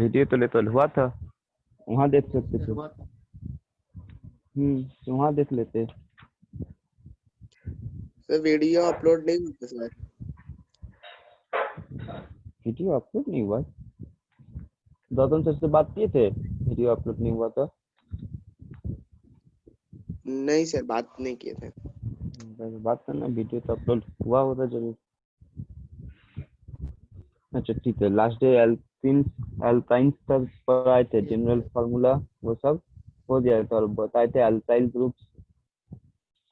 Video तो ले तो हुआ था, वहाँ देख सकते थे। तो वहाँ देख लेते। सर वीडियो अपलोड नहीं होता सर। वीडियो अपलोड नहीं हुआ? गौतम सर से बात किए थे, वीडियो अपलोड नहीं हुआ तो? नहीं सर, बात नहीं किए थे। बात करना, वीडियो तो अपलोड हुआ होता जरूर। अच्छा ठीक है, लास्ट डे एल्काइंस तक पढ़ाए थे, जनरल फार्मूला वो सब हो गया था, और बताए थे अल्काइल ग्रुप्स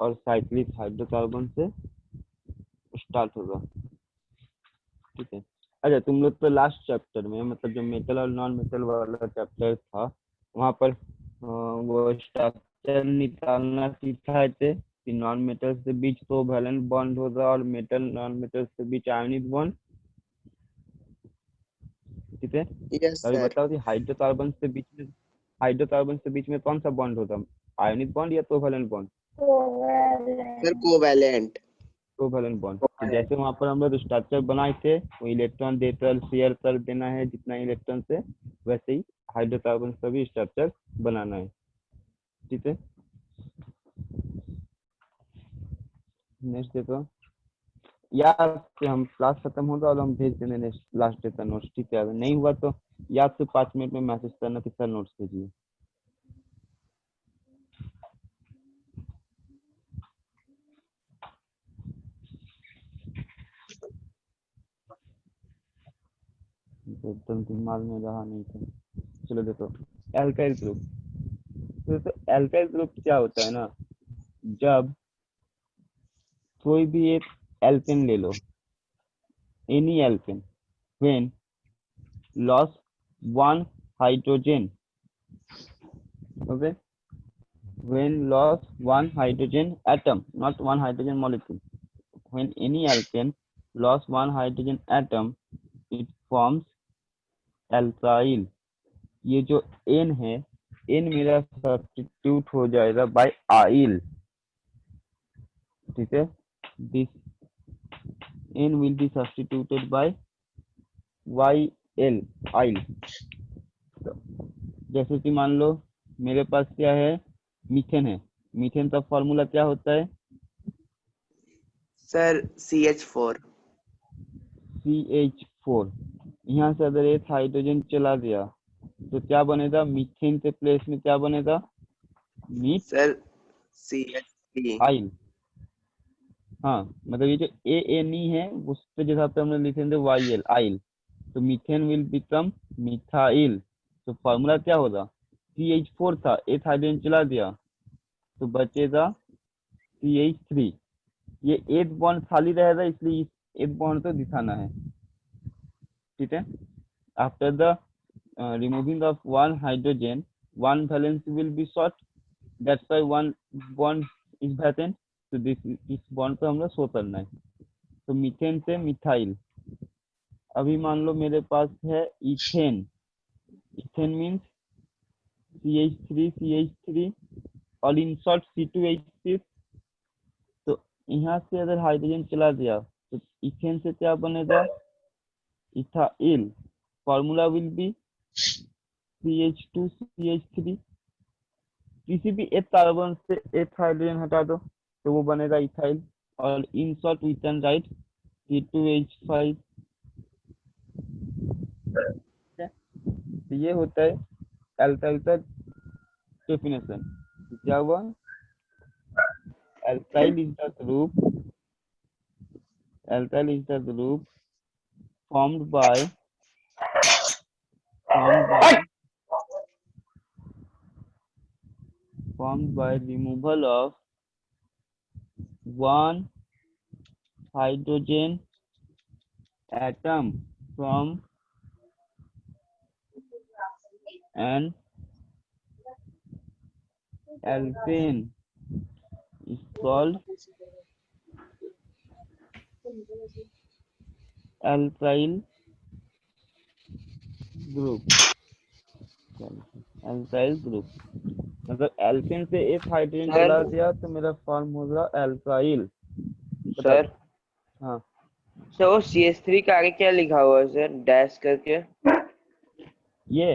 और साइक्लिक हाइड्रोकार्बन से स्टार्ट होगा। ठीक है। अच्छा तुम लोग तो लास्ट चैप्टर में, मतलब जो मेटल और नॉन मेटल वाला चैप्टर था, वहाँ पर वो स्ट्रक्चर निकालना सिखाए थे कि नॉन मेटल से बीच तो वैलेंट बॉन्ड होगा और मेटल नॉन मेटल से बीच आयनिक बॉन्ड। ठीक है। यस अभी सर। बताओ कि हाइड्रोकार्बन से बीच में कौन सा बॉन्ड होता है, आयनिक बॉन्ड या covalent bond? Sir covalent. Covalent bond. तो जैसे वहां पर हम लोग स्ट्रक्चर बनाए थे, वो इलेक्ट्रॉन देकर शेयर कर देना है जितना इलेक्ट्रॉन से, वैसे ही हाइड्रोकार्बन का भी स्ट्रक्चर बनाना है। ठीक है। नेक्स्ट देखो याद से, हम क्लास खत्म होगा और हम भेज देंगे नेक्स्ट लास्ट डे का नोट्स। ठीक है, अगर नहीं हुआ तो याद से 5 मिनट में मैसेज करना कि सर नोट्स भेजिए। तो एकदम दिमाग में रहा नहीं था। चलो देखो, एल्काइल ग्रुप। तो एल्काइल ग्रुप क्या होता है ना, जब कोई भी एक एल्केन ले लो, any alkane, when loss one hydrogen, okay, when loss one hydrogen atom, not one hydrogen molecule, when any alkane loss one hydrogen atom, it forms alkyl. ये जो एन है, एन मेरा सब्स्टिट्यूट हो जाएगा बाय आइल। ठीक है, this ane will be substituted by Y L, yl. जैसे कि मान लो मेरे पास क्या है, मीथेन है। मीथेन का फॉर्मूला क्या होता है? Sir CH4। CH4। यहाँ से अगर एक हाइड्रोजन चला गया तो क्या बनेगा, मीथेन के प्लेस में क्या बनेगा, मीथ सर CH3। आइल। हाँ, मतलब ये जो एन ई है उसके जगह पे हमने लिखेंगे वाई एल, आइल। तो मीथेन विल बिकम मिथाइल। तो फॉर्मूला क्या होगा, CH4 था, एक हाइड्रोजन चला दिया तो बचेगा CH3। ये एक बॉन्ड खाली रहेगा, इसलिए इस एक बॉन्ड को दिखाना है। ठीक है। After the removing of one hydrogen, one valence will be short, that's why one bond is vacant। तो इस बॉन्ड को हम लोग शो करना है। तो मीथेन से मिथाइल। अभी मान लो मेरे पास है इथेन। इथेन मीन्स CH3 और इन शॉर्ट C2H6। तो यहाँ से अगर हाइड्रोजन चला गया तो इथेन से क्या बनेगा, ethyl. Formula will be CH2CH3। किसी भी एक कार्बन से एक हाइड्रोजन हटा दो तो वो बनेगा इथाइल। और in short we can write C2H5। तो ये होता है एल्काइल का डेफिनेशन। क्या हुआ, alkyl is the group, alkyl is the group formed by removal of one hydrogen atom from an alkane is called alkyl group। alkyl group मतलब alkene से एक हाइड्रोजन चला गया तो मेरा फॉर्म होगा एल्काइल। बताओ। सर हाँ सर वो CH3 का आगे क्या लिखा हुआ है सर, डैश करके? ये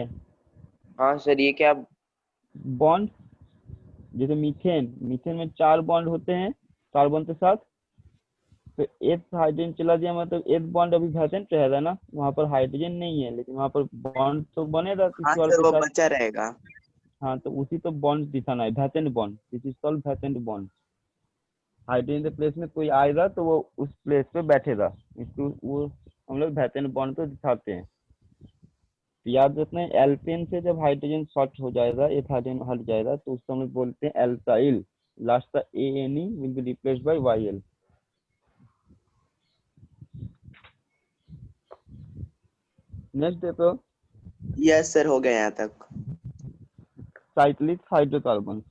हाँ सर, ये क्या? बॉन्ड, जैसे मीथेन, मीथेन में 4 बॉन्ड होते हैं कार्बन के साथ, तो एक हाइड्रोजन चला दिया, मतलब एक बॉन्ड अभी वैकेंट रहेगा ना, वहां पर हाइड्रोजन नहीं है, लेकिन वहां पर बॉन्ड तो बनेगा हाँ किसी और सर, के वो साथ। बचा रहेगा। हाँ, तो उसी तो बॉन्ड दिखाना है, vacant bond, this is called vacant bond. Hydrogen के प्लेस में कोई आएगा तो वो उस प्लेस पे बैठेगा, इसको वो हम लोग वैकेंट बॉन्ड तो दिखाते हैं। तो याद रखना है, एल्पेन से जब हाइड्रोजन शॉर्ट हो जाएगा, एक हाइड्रोजन हट जाएगा, तो उसको हम लोग बोलते हैं एल्काइल। लास्ट का ANE will be replaced by YL। Next देखो, यस सर, हो गया यहाँ तक। Cyclic hydrocarbon.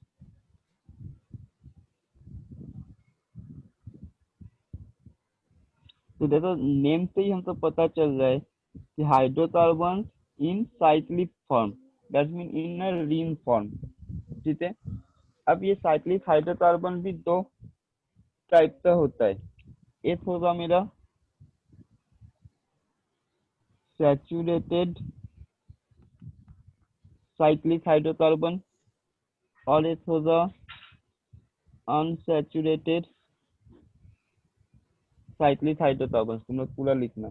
तो देखो नेम से ही हमको पता चल रहा है कि hydrocarbon in cyclic form, that mean in a ring form. ठीक है, अब ये साइक्लिक हाइड्रोकार्बन भी दो टाइप का होता है। एक होगा मेरा सैचुरेटेड साइक्लिक हाइड्रोकार्बन, और एक होगा अनसैचुरेटेड साइक्लिक हाइड्रोकार्बन। तुम लोग पूरा लिखना।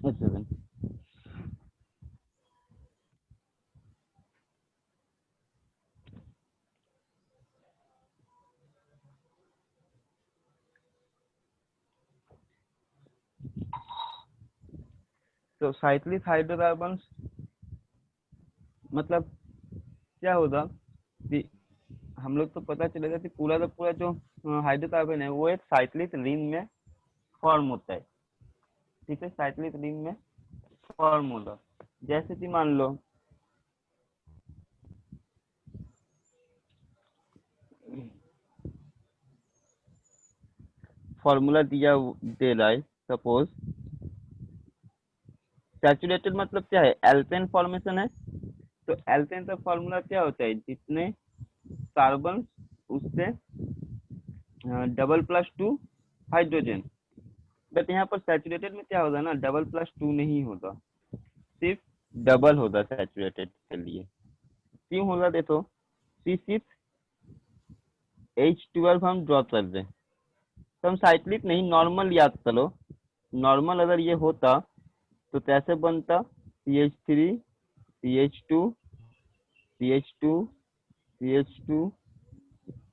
एक सेकंड। तो साइक्लिक हाइड्रोकार्बन मतलब क्या होगा कि हम लोग तो पता चलेगा कि पूरा का पूरा जो हाइड्रोकार्बन है वो एक साइक्लिक रिंग में फॉर्म होता है। ठीक है, साइक्लिक रिंग में फॉर्म होगा। जैसे कि मान लो फॉर्मूला दिया दे रहा है, सपोज सैचुरेटेड मतलब क्या है, एल्पेन फॉर्मेशन है। तो एल्पेन का फॉर्मूला क्या होता है, जितने कार्बन उससे double plus two hydrogen. But यहाँ पर सैचुरेटेड में क्या होगा ना, डबल प्लस टू नहीं होगा, सिर्फ डबल होगा सैचुरेटेड के लिए। क्यों होगा देखो, C6H12 हम ड्रॉ कर दें, तो हम साइक्लिक नहीं नॉर्मल याद करो। नॉर्मल अगर ये होता तो कैसे बनता, CH3 CH2 CH2 CH2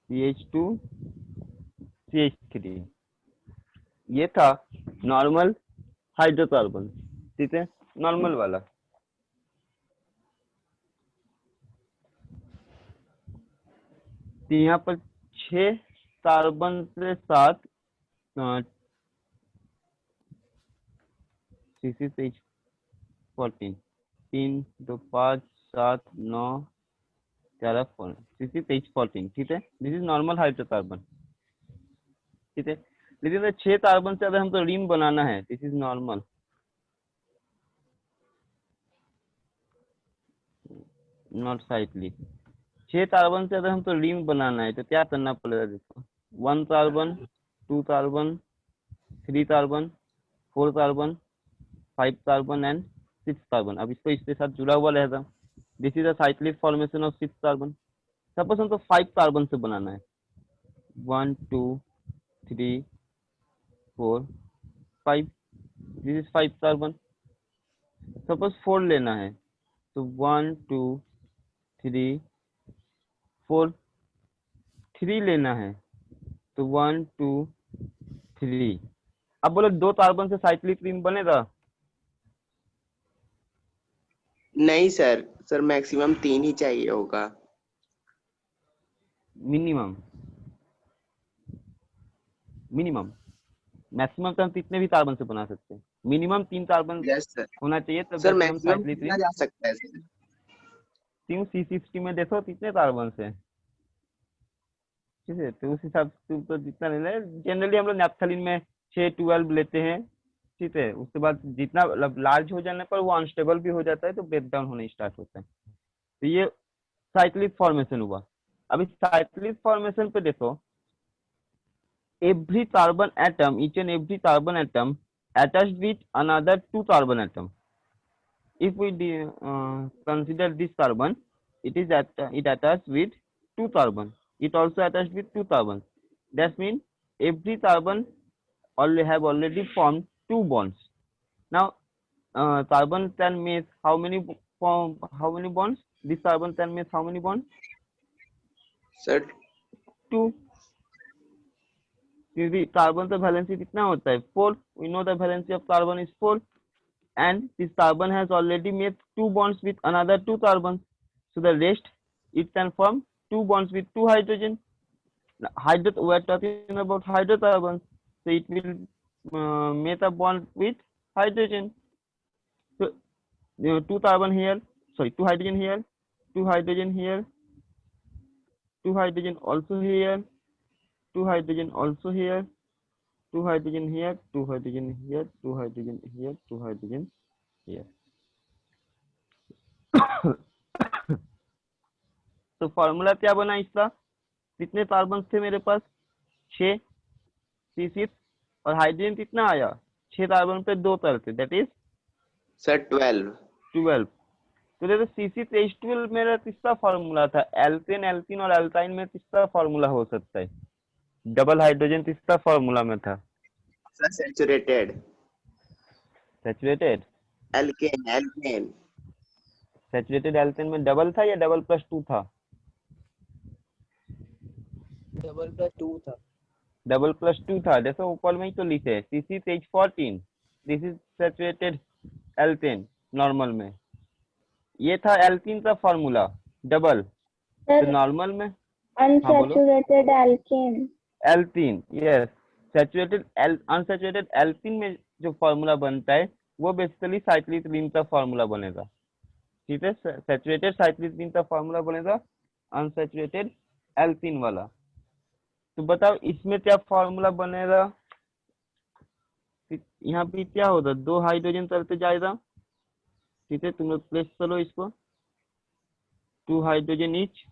CH2 CH3, ये था नॉर्मल हाइड्रोकार्बन। ठीक है, नॉर्मल वाला। तो यहाँ पर 6 कार्बन के साथ C6H14, 3 2 5 7 9 11 C6H14। ठीक है, दिस इज नॉर्मल हाइड्रोकार्बन। ठीक है, लेकिन अगर 6 कार्बन से अगर हमको रिंग बनाना है, this is normal, not cyclic. 6 carbon से अगर हमको रिंग बनाना है तो क्या करना पड़ेगा, देखो 1 carbon, 2 carbon, 3 carbon, 4 carbon, 5 carbon and 6 carbon. अब इसको इसके साथ जुड़ा हुआ रहेगा, this is a cyclic formation of 6 carbon. Suppose हमको 5 कार्बन से बनाना है, 1 2 3 4 5, दिस इज 5 कार्बन। सपोज 4 लेना है, तो 1 2 3 4, 3 लेना है तो 1 2 3। अब बोलो 2 कार्बन से साइक्लिक रिंग बनेगा? नहीं सर, सर मैक्सिमम 3 ही चाहिए होगा। मिनिमम, मिनिमम, मैक्सिमम तो हम कितने भी कार्बन से बना सकते हैं, मिनिमम 3 कार्बन यस सर। होना चाहिए, तब सर जाके हम मैक्सिमम साइक्लिक कितना रिंग। जा सकता है सर? क्यों, C60 में देखो कितने कार्बन है। ठीक है, तो उस हिसाब से तो जितना लेना है, जनरली हम लोग नैप्थलीन में 6 12 लेते हैं। ठीक है, उसके बाद जितना मतलब लार्ज हो जाने पर वो अनस्टेबल भी हो जाता है, तो ब्रेक डाउन होने स्टार्ट होता है। तो ये साइक्लिक फॉर्मेशन हुआ। अभी साइक्लिक फॉर्मेशन पे देखो, every carbon atom, each and every carbon atom attached with another two carbon atom. If we consider this carbon, it is it attached with two carbon. It also attached with two carbon. That means every carbon already formed two bonds. Now, carbon can make how many how many bonds? This carbon can make how many bonds? Sir Two. क्योंकि carbon का valency कितना होता है? 4. We know the valency of carbon is 4, and this carbon has already made two bonds with another two carbons. So the rest, it can form two bonds with two hydrogen. We are talking about hydrocarbons, so it will make a bond with hydrogen. So two carbon here, sorry, two hydrogen here, two hydrogen here, two hydrogen also here, two hydrogen also here, two hydrogen here, two hydrogen here, two hydrogen here, two hydrogen here. तो formula क्या बना इसका? कितने carbon थे मेरे पास? 6 C6, और hydrogen कितना आया? 6 कार्बन पे 2 करके, दैट इज सर 12 तो देखो C6H12 मेरा किसका फॉर्मूला था? एल्केन, एल्कीन और एल्काइन में किसका फॉर्मूला हो सकता है? डबल हाइड्रोजन किसका फॉर्मूला में था? Sir saturated saturated alkane saturated alkane में डबल था या डबल प्लस 2 था? डबल प्लस 2 था। देखो ऊपर में ही तो लिखे C6H14, this is saturated alkane normal में। ये था एल्कीन का फॉर्मूला डबल, तो नॉर्मल में unsaturated alkane alkene, yes. Saturated unsaturated alkene में जो फॉर्मूला बनता है वो बेसिकली साइक्लिक रिंग का फॉर्मूला बनेगा, ठीक है। सैचुरेटेड साइक्लिक रिंग का फॉर्मूला बनेगा अनसैचुरेटेड एल्कीन वाला। तो बताओ इसमें क्या फॉर्मूला बनेगा? यहाँ पे क्या होगा? 2 हाइड्रोजन चलते जाएगा, ठीक है। तुम लोग प्लेस करो इसको, 2 hydrogen each,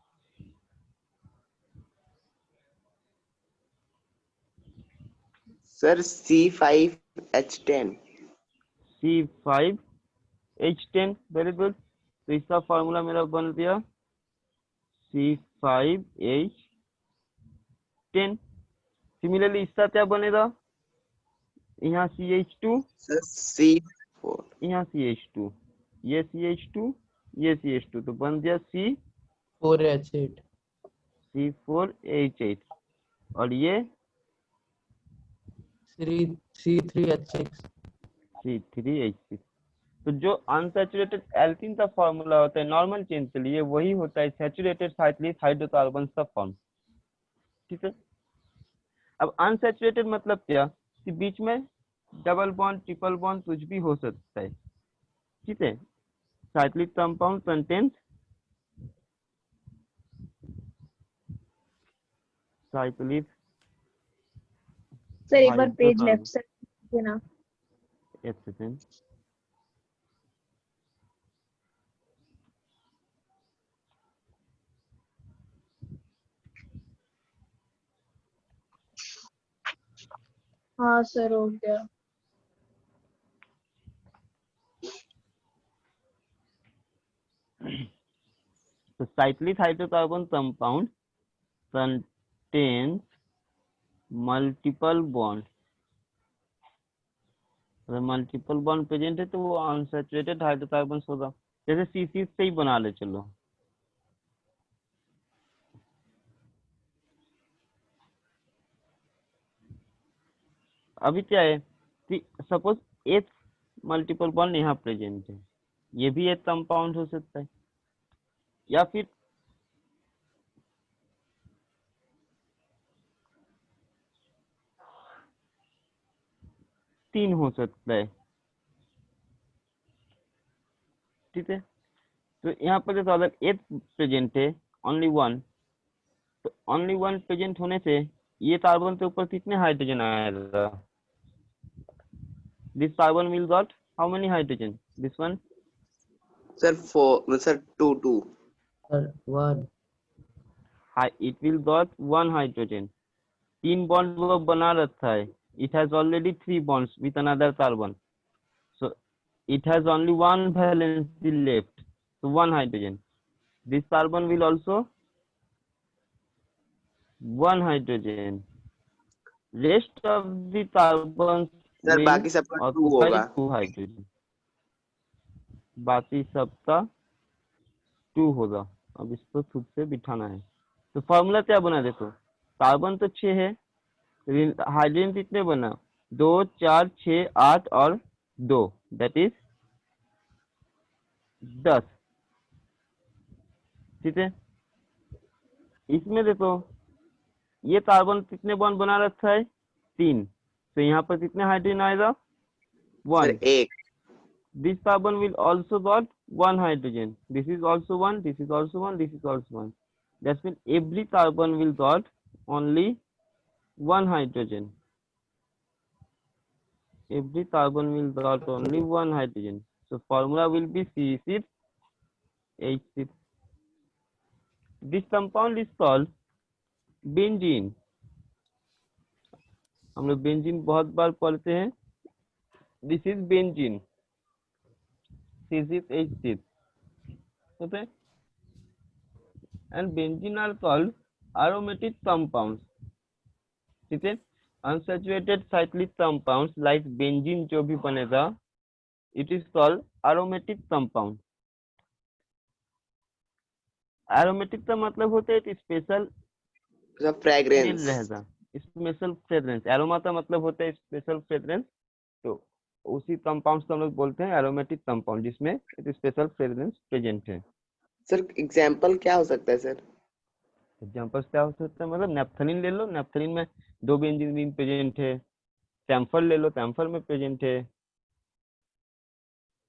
sir C5H10 C5H10, very good. तो इसका फॉर्मूला मेरा बन गया C5H10। सिमिलरली इसका क्या बनेगा? यहाँ CH2, सर C4 यहाँ CH2, ये CH2, ये CH2, तो बन गया C4H8, और ये C3H6। तो जो अनसैचुरेटेड एल्कीन का फॉर्मूला होता है नॉर्मल चेन के लिए, वही होता है सैचुरेटेड साइक्लिक हाइड्रोकार्बन का फॉर्म, ठीक है। अब अनसैचुरेटेड मतलब क्या? कि बीच में डबल बॉन्ड, ट्रिपल बॉन्ड कुछ भी हो सकता है, ठीक है। Cyclic compound contains cyclic sir एक बार पेज लेफ्ट साइड देना। एक सेकेंड, हाँ सर हो गया। तो cyclic hydrocarbon compound contains multiple bond. अगर मल्टीपल बॉन्ड प्रेजेंट है तो वो अनसैचुरेटेड हाइड्रोकार्बन होगा। जैसे C6 से ही बना ले, चलो अभी क्या है कि सपोज एक मल्टीपल बॉन्ड यहाँ प्रेजेंट है, ये भी एक कंपाउंड हो सकता है, या फिर तीन हो सकता है, ठीक है। तो यहाँ पर जैसे अगर एक प्रेजेंट है, ओनली वन, तो ओनली वन प्रेजेंट होने से ये कार्बन के ऊपर कितने हाइड्रोजन आएगा? This carbon will got how many hydrogen? This one sir 4 sir 2 Sir, 1. it will dot one hydrogen. 3 bond वो बना रखा है. It has already 3 bonds with another carbon. So it has only one valency left. So one hydrogen. This carbon will also one hydrogen. Rest of the carbons sir will बाकी सबका 2 occupy होगा. 2 hydrogen. बाकी सबका 2 होगा. अब इसको खुद से बिठाना है. तो फॉर्मूला क्या बना देखो. कार्बन तो 6 है. हाइड्रोजन कितने बना. 2 4 6 8 और 2, दैट इज 10. ठीक है. इसमें देखो ये कार्बन कितने बॉन्ड बना रखा है. 3. तो यहाँ पर कितने हाइड्रोजन आएगा. Sir 1. 1. This carbon will also got one hydrogen. This is also one. This is also one. This is also one. That means every carbon will got only one hydrogen. Every carbon will got only one hydrogen. So formula will be C6H6. This compound is called benzene. हम लोग benzene बहुत बार पढ़ते हैं. This is benzene. C6H6. Okay. And benzene are called aromatic compounds. ठीक है. Unsaturated cyclic compounds like benzene जो भी बनेगा, it is called aromatic compound. Aromatic का मतलब होता है स्पेशल सर फ्रेग्रेंस. रहेगा. Special fragrance. एरोमा का मतलब होता है स्पेशल फ्रेग्रेंस. तो उसी कंपाउंड्स को हम लोग बोलते हैं एरोमेटिक कंपाउंड जिसमें एक स्पेशल फ्रेग्रेंस प्रेजेंट है. सर एग्जांपल क्या हो सकता है सर. एग्जांपल्स क्या हो सकता है. मतलब नेफ्थलीन ले लो. नेफ्थलीन में 2 बेंजीन प्रेजेंट है. कैम्फर ले लो. कैम्फर में प्रेजेंट है.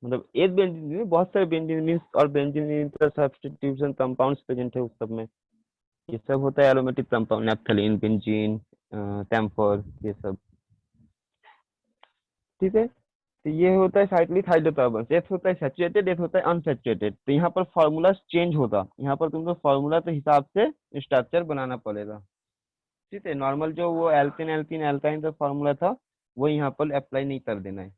मतलब एक बेंजीन में बहुत सारे बेंजीन और बेंजीन का सब्स्टिट्यूशन कंपाउंड्स प्रेजेंट है उस सब में. ये सब होता है aromatic compound. Naphthalene, benzene, camphor, ये सब. ठीक है. तो ये होता है साइक्लिक हाइड्रोकार्बन. एक होता है सैचुरेटेड, एक होता है अनसैचुरेटेड. तो यहाँ पर फॉर्मूला चेंज होगा. यहाँ पर तुमको फॉर्मूला के हिसाब से स्ट्रक्चर बनाना पड़ेगा. ठीक है. नॉर्मल जो वो एल्केन एल्कीन एल्काइन का फॉर्मूला था वो यहाँ पर अप्लाई नहीं कर देना है.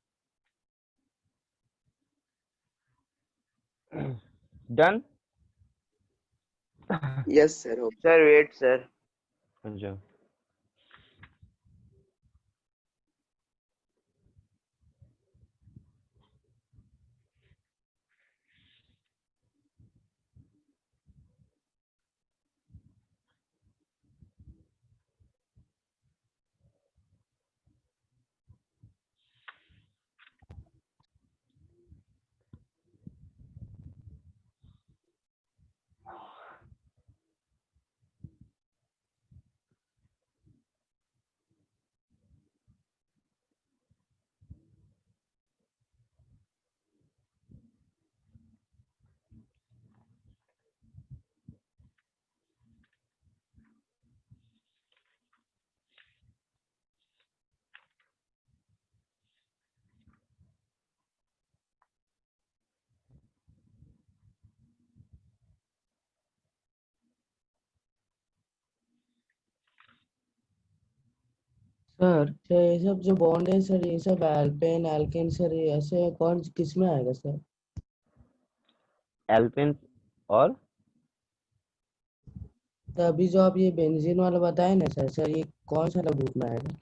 Done. Yes sir. Sir wait sir. अच्छा. सर तो ये सब जो बॉन्ड है सर, ये सब एल्पेन एल्केन सर, ये ऐसे कौन किस में आएगा सर. एल्पेन और तो अभी जो आप ये बेंजीन वाला बताए ना सर ये कौन सा ग्रुप में आएगा.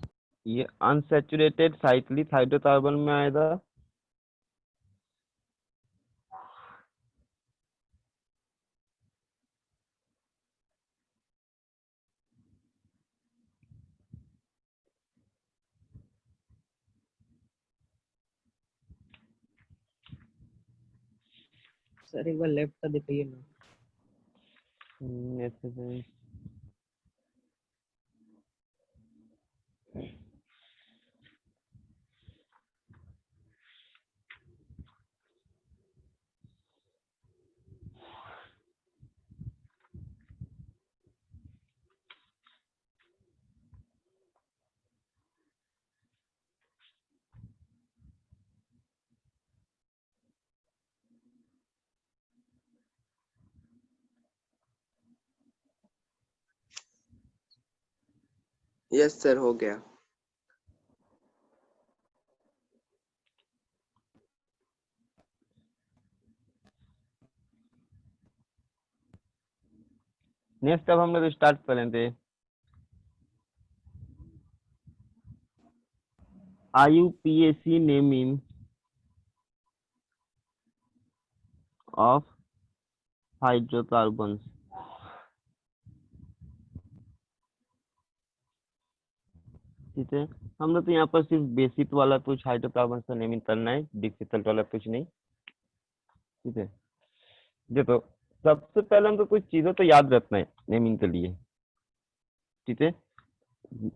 ये अनसैचुरेटेड साइक्लिक हाइड्रोकार्बन में आएगा. सर एक बार लेफ्ट का दिखाइए ना. ऐसे यस सर हो गया। नेक्स्ट अब हम लोग स्टार्ट करेंगे। IUPAC naming of hydrocarbons. ठीक है, हम लोग तो यहाँ पर सिर्फ बेसिक वाला कुछ हाइड्रोकार्बन का नेमिंग करना है, डिफिकल्ट वाला कुछ नहीं। ठीक है, देखो सबसे पहले हमको कुछ चीजों तो याद रखना है नेमिंग के लिए। ठीक है,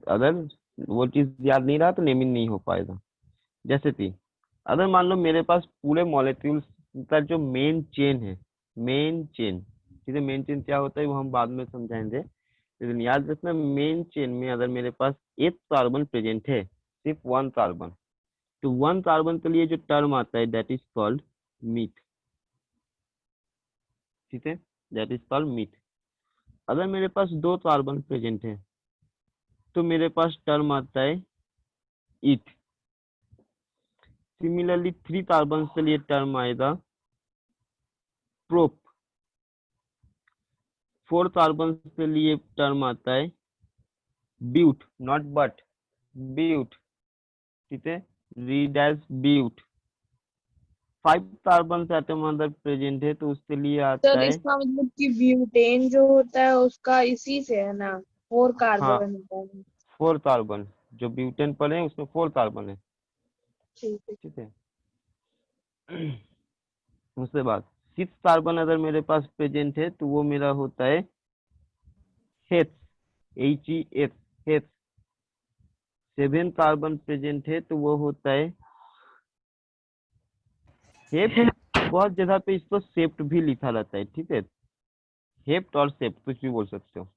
अगर वो चीज याद नहीं रहा तो नेमिंग नहीं हो पाएगा। जैसे कि अगर मान लो मेरे पास पूरे मॉलिक्यूल्स का जो मेन चेन है, मेन चेन, ठीक है, मेन चेन क्या होता है वो हम बाद में समझाएंगे, लेकिन याद रखना मेन चेन में अगर मेरे पास एक कार्बन प्रेजेंट है, सिर्फ वन कार्बन, तो वन कार्बन के लिए जो टर्म आता है दैट इज कॉल्ड मीथ। ठीक है, दैट इज कॉल्ड मीथ। अगर मेरे पास दो कार्बन प्रेजेंट है तो मेरे पास टर्म आता है ईथ। सिमिलरली थ्री कार्बन के लिए टर्म आएगा प्रोप। फोर कार्बन के लिए टर्म आता है ब्यूट, नॉट बट, ब्यूट। ठीक है, read as but. Five carbon atom अगर प्रेजेंट है तो उसके लिए आता सर है, इसका मतलब कि ब्यूटेन जो होता है उसका इसी से है ना, 4 हाँ, कार्बन होता है। Four carbon. जो ब्यूटेन पर है उसमें फोर कार्बन है। ठीक है। ठीक है, उसके बाद सिक्स कार्बन अगर मेरे पास प्रेजेंट है तो वो मेरा होता है Heath, HES, Heath. Seven carbon present है तो वो होता है हेप्ट। बहुत जगह पे इसको सेप्ट भी लिखा रहता है। ठीक है, हेप्ट और सेप्ट कुछ भी बोल सकते हो,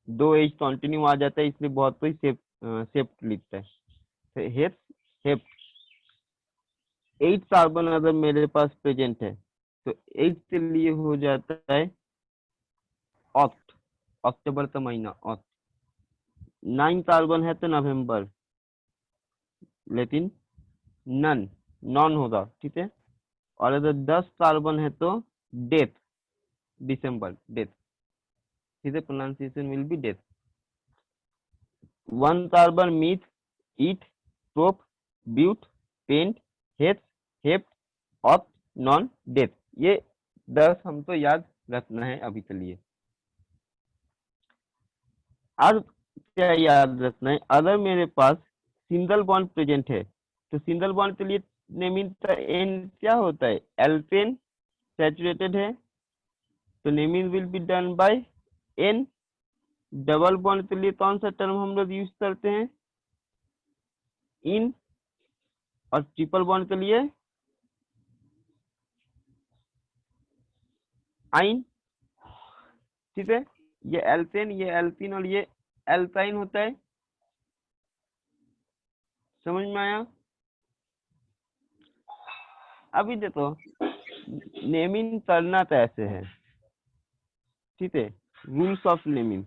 दो एच कंटिन्यू आ जाता है इसलिए बहुत कोई सेप्ट लिखता है। तो हेप्ट, हेप्ट। एट कार्बन अगर मेरे पास प्रेजेंट है तो एट के लिए हो जाता है ऑक्ट, अक्टूबर का महीना, ऑक्ट। नाइन कार्बन है तो नवंबर, लेकिन नन, नॉन होगा। ठीक है, और अगर 10 कार्बन है तो डेथ, दिसंबर, डेथ। ठीक है, pronunciation will be dec. One carbon meth, eth, prop, but, pent, हेथ, हेप्ट, ऑक्ट, नॉन, डेथ। ये 10 हमको याद रखना है अभी के लिए। अब क्या याद रखना है, अगर मेरे पास सिंगल बॉन्ड प्रेजेंट है तो सिंगल बॉन्ड के लिए नेमिंग का एन क्या होता है, एल्पेन। सैचुरेटेड है तो naming will be done by ane. Double bond के लिए कौन सा टर्म हम लोग यूज करते हैं, इन। और ट्रिपल बॉन्ड के लिए आइन। ठीक है, ये एल्पेन, ये एल्पिन और ये एल्काइन होता है। समझ में आया? अभी देखो नेमिंग करना तो ऐसे है। ठीक है, रूल्स ऑफ नेमिंग।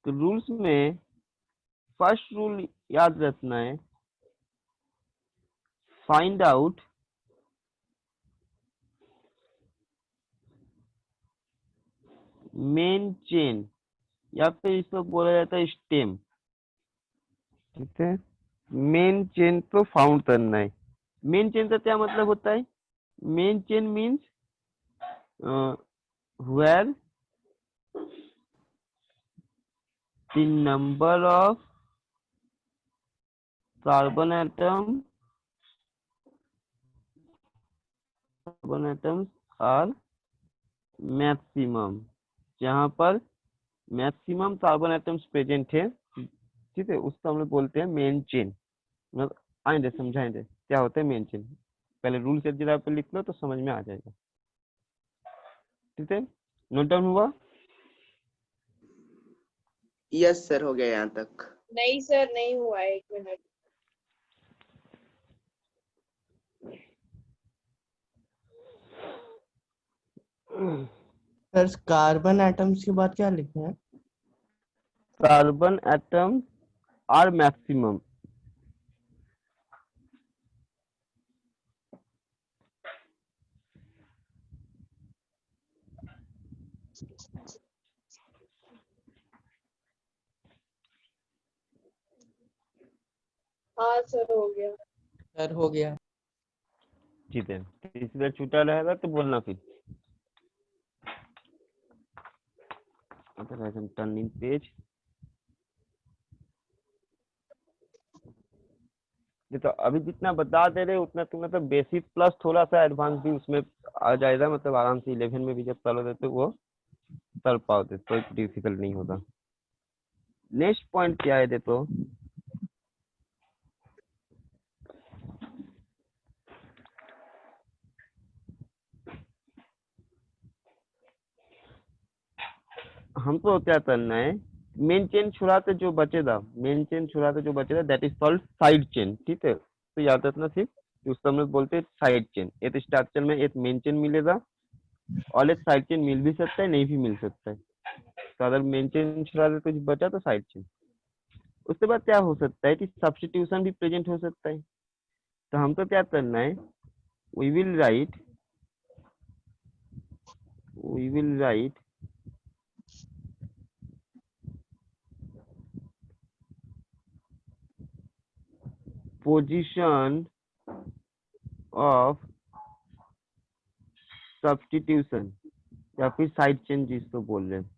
तो रूल्स में फर्स्ट रूल याद रखना है, फाइंड आउट मेन चेन, या फिर इसको बोला जाता है स्टेम। ठीक है, मेन चेन को फाउंड करना है। मेन चेन का क्या मतलब होता है, main chain means where the number of carbon atoms are maximum, जहां पर मैक्सिमम कार्बन एटम्स प्रेजेंट है। ठीक है, उसको हम लोग बोलते हैं मेन चेन। मतलब आएंगे समझाएंगे क्या होता है मेन चेन। पहले रूल एक जगह पे लिख लो तो समझ में आ जाएगा। ठीक है, नोट डाउन हुआ? यस सर हो गया यहाँ तक। नहीं सर नहीं हुआ है, 1 मिनट। सर कार्बन एटम्स के बाद क्या लिखे हैं? Carbon atom are maximum. हाँ सर हो गया। सर हो गया। ठीक है, इसी तरह छूटा रहेगा तो बोलना फिर। Turning page. ये तो अभी जितना बता दे रहे उतना तुम मतलब बेसिक प्लस थोड़ा सा एडवांस भी उसमें आ जाएगा, मतलब आराम से 11 में भी जब कर होते तो वो कर पाओगे, कोई डिफिकल्ट नहीं होगा। नेक्स्ट पॉइंट क्या है देखो, हमको क्या करना है, मेन चेन छुड़ाते जो बचेगा, मेन चेन छुड़ाते जो बचेगा that is called side chain. ठीक है, तो याद रखना सिर्फ कि उसको हम लोग बोलते हैं साइड चेन। एक स्ट्रक्चर में एक मेन चेन मिलेगा और एक साइड चेन मिल भी सकता है, नहीं भी मिल सकता है। तो अगर मेन चेन छुड़ा दे तो बचा तो साइड चेन। उसके बाद क्या हो सकता है कि सब्स्टिट्यूशन भी प्रेजेंट हो सकता है। तो हमको क्या करना है, we will write we will write position of substitution या फिर साइड चेन जिसको बोल रहे हैं,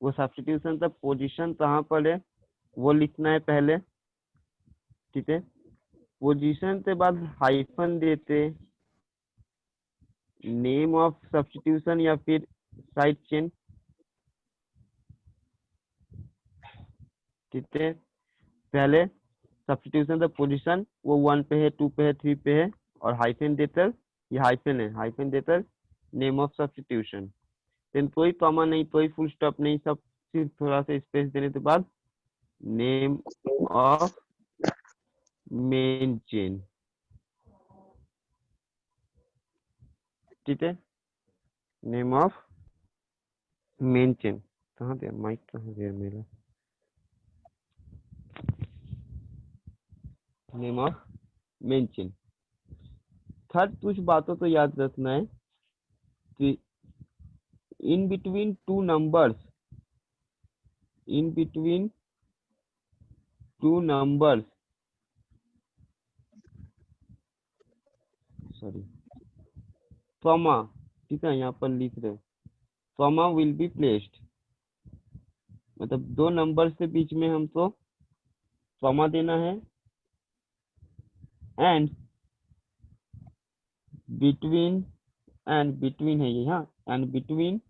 वो सब्स्टिट्यूशन का पोजीशन कहाँ पर है वो लिखना है पहले। ठीक है, पोजीशन के बाद हाइफन देते नेम ऑफ सब्स्टिट्यूशन या फिर साइड चेन। ठीक है, पहले सब्स्टिट्यूशन का पोजीशन वो 1 पे है, 2 पे है, 3 पे है, और हाइफन देकर, ये हाइफन है, हाइफन देकर नेम ऑफ सब्स्टिट्यूशन। देन कोई कॉमा नहीं, कोई फुल स्टॉप नहीं, सब सिर्फ थोड़ा सा स्पेस देने के बाद नेम ऑफ मेन चेन। ठीक है, नेम ऑफ मेन चेन। कहाँ गया माइक, कहाँ गया मेरा? Name of main chain. Third कुछ बातों को याद रखना है कि in between two numbers, in between two numbers, sorry, comma, ठीक है, यहाँ पर लिख रहे कॉमा विल बी प्लेस्ड, मतलब दो नंबर से बीच में हमको कॉमा देना है। एंड बिटवीन, एंड बिटवीन है ये, हाँ, and between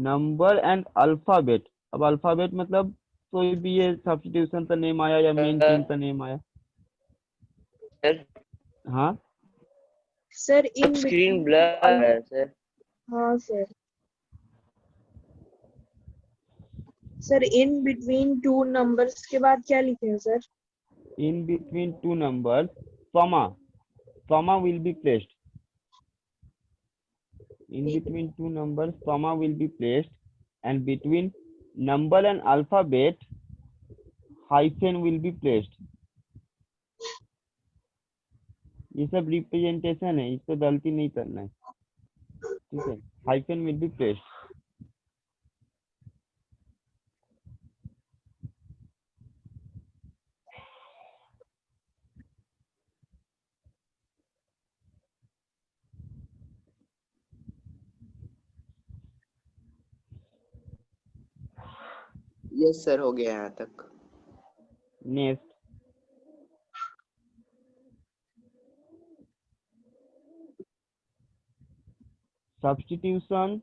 number and alphabet. अब अल्फाबेट मतलब कोई भी ये सब्स्टिट्यूशन का नेम आया या मेन चेन का नेम आया। सर हाँ, सर इन स्क्रीन बिटवीन ब्लर है सर। हाँ sir. Sir in between two numbers के बाद क्या लिखे हैं sir? In between two numbers comma, comma will be placed, in between two numbers comma will be placed, and between number and alphabet hyphen will be placed। ये सब representation है, इसको गलती नहीं करना है। ठीक है, hyphen will be placed। Yes sir हो गया यहाँ तक। Next, substitution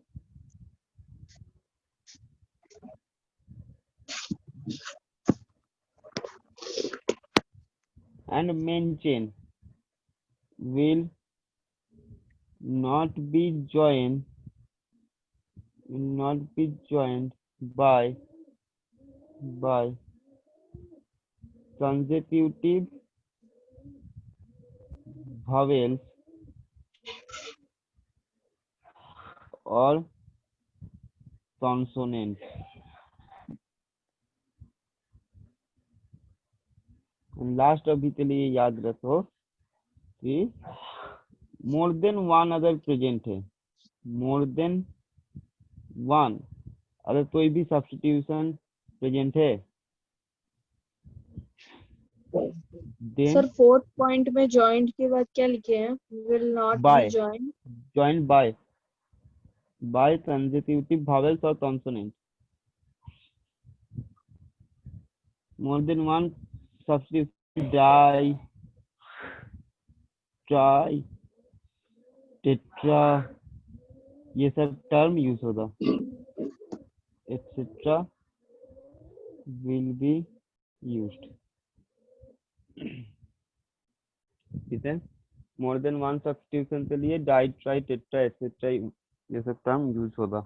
and main chain will not be joined, by consecutive vowels और कॉन्सोनेंट। लास्ट अभी के लिए याद रखो कि मोर देन वन अगर प्रेजेंट है, मोर देन वन अगर कोई भी सब्स्टिट्यूशन प्रेजेंट है, देन सर फोर्थ पॉइंट में जॉइंट के बाद क्या लिखे हैं? Will not be by, joint. joined by consecutive vowels or consonant. More than one substitute, die, try, tetra, ये सब टर्म यूज होगा, एक्सेट्रा विल बी यूज्ड। ठीक है, मोर देन वन सब्स्टिट्यूशन के लिए डाई, ट्राई, टेट्रा, एक्सेट्रा ये सब term use होगा।